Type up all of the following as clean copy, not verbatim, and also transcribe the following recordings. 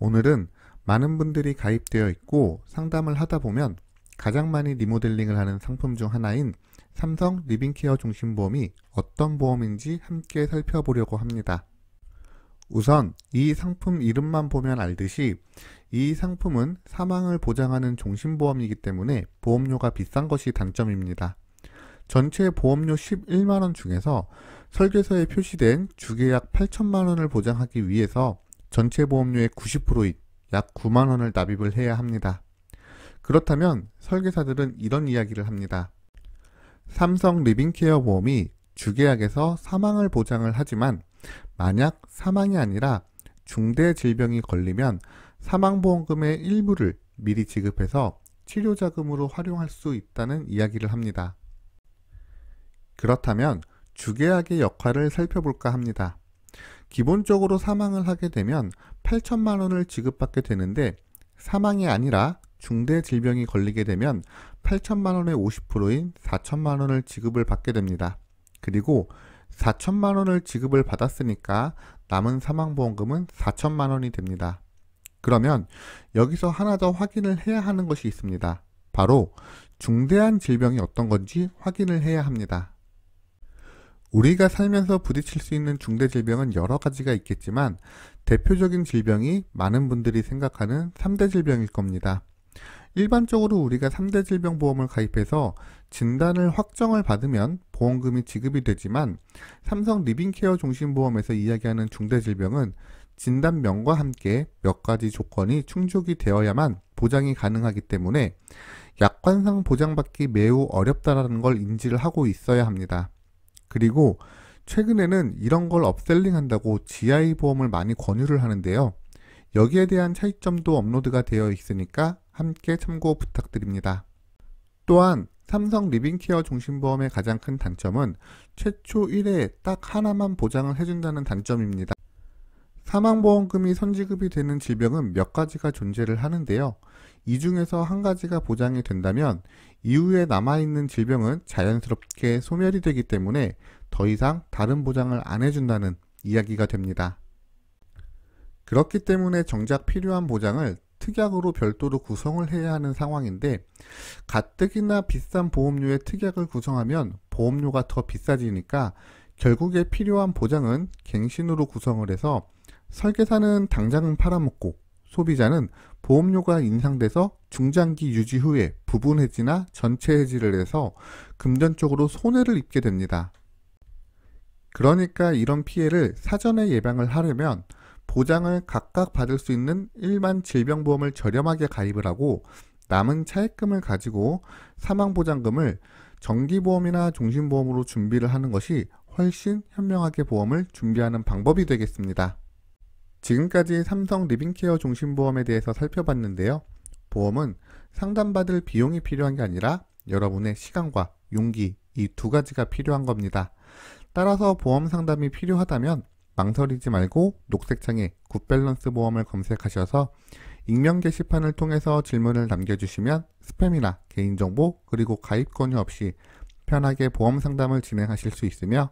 오늘은 많은 분들이 가입되어 있고 상담을 하다 보면 가장 많이 리모델링을 하는 상품 중 하나인 삼성 리빙케어 종신보험이 어떤 보험인지 함께 살펴보려고 합니다. 우선 이 상품 이름만 보면 알듯이 이 상품은 사망을 보장하는 종신보험이기 때문에 보험료가 비싼 것이 단점입니다. 전체 보험료 11만원 중에서 설계서에 표시된 주계약 8천만원을 보장하기 위해서 전체 보험료의 90%인 약 9만원을 납입을 해야 합니다. 그렇다면 설계사들은 이런 이야기를 합니다. 삼성 리빙케어 보험이 주계약에서 사망을 보장을 하지만 만약 사망이 아니라 중대 질병이 걸리면 사망보험금의 일부를 미리 지급해서 치료자금으로 활용할 수 있다는 이야기를 합니다. 그렇다면 주계약의 역할을 살펴볼까 합니다. 기본적으로 사망을 하게 되면 8천만원을 지급받게 되는데 사망이 아니라 중대 질병이 걸리게 되면 8천만원의 50%인 4천만원을 지급을 받게 됩니다. 그리고 4천만원을 지급을 받았으니까 남은 사망보험금은 4천만원이 됩니다. 그러면 여기서 하나 더 확인을 해야 하는 것이 있습니다. 바로 중대한 질병이 어떤 건지 확인을 해야 합니다. 우리가 살면서 부딪힐 수 있는 중대 질병은 여러 가지가 있겠지만 대표적인 질병이 많은 분들이 생각하는 3대 질병일 겁니다. 일반적으로 우리가 3대 질병 보험을 가입해서 진단을 확정을 받으면 보험금이 지급이 되지만 삼성 리빙케어 종신보험에서 이야기하는 중대 질병은 진단명과 함께 몇 가지 조건이 충족이 되어야만 보장이 가능하기 때문에 약관상 보장받기 매우 어렵다는 걸 인지를 하고 있어야 합니다. 그리고 최근에는 이런 걸 업셀링 한다고 GI 보험을 많이 권유를 하는데요. 여기에 대한 차이점도 업로드가 되어 있으니까 함께 참고 부탁드립니다. 또한 삼성 리빙케어 종신보험의 가장 큰 단점은 최초 1회에 딱 하나만 보장을 해준다는 단점입니다. 사망보험금이 선지급이 되는 질병은 몇 가지가 존재를 하는데요. 이 중에서 한 가지가 보장이 된다면 이후에 남아있는 질병은 자연스럽게 소멸이 되기 때문에 더 이상 다른 보장을 안 해준다는 이야기가 됩니다. 그렇기 때문에 정작 필요한 보장을 특약으로 별도로 구성을 해야 하는 상황인데 가뜩이나 비싼 보험료의 특약을 구성하면 보험료가 더 비싸지니까 결국에 필요한 보장은 갱신으로 구성을 해서 설계사는 당장은 팔아먹고 소비자는 보험료가 인상돼서 중장기 유지 후에 부분 해지나 전체 해지를 해서 금전적으로 손해를 입게 됩니다. 그러니까 이런 피해를 사전에 예방을 하려면 보장을 각각 받을 수 있는 일반 질병보험을 저렴하게 가입을 하고 남은 차액금을 가지고 사망보장금을 정기보험이나 종신보험으로 준비를 하는 것이 훨씬 현명하게 보험을 준비하는 방법이 되겠습니다. 지금까지 삼성 리빙케어 종신보험에 대해서 살펴봤는데요. 보험은 상담받을 비용이 필요한 게 아니라 여러분의 시간과 용기, 이 두 가지가 필요한 겁니다. 따라서 보험 상담이 필요하다면 망설이지 말고 녹색창에 굿밸런스 보험을 검색하셔서 익명 게시판을 통해서 질문을 남겨주시면 스팸이나 개인정보 그리고 가입 권유 없이 편하게 보험 상담을 진행하실 수 있으며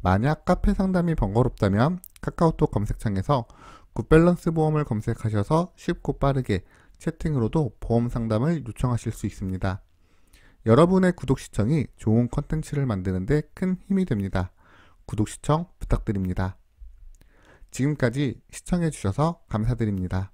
만약 카페 상담이 번거롭다면 카카오톡 검색창에서 굿밸런스 보험을 검색하셔서 쉽고 빠르게 채팅으로도 보험 상담을 요청하실 수 있습니다. 여러분의 구독 시청이 좋은 컨텐츠를 만드는 데 큰 힘이 됩니다. 구독 시청 부탁드립니다. 지금까지 시청해 주셔서 감사드립니다.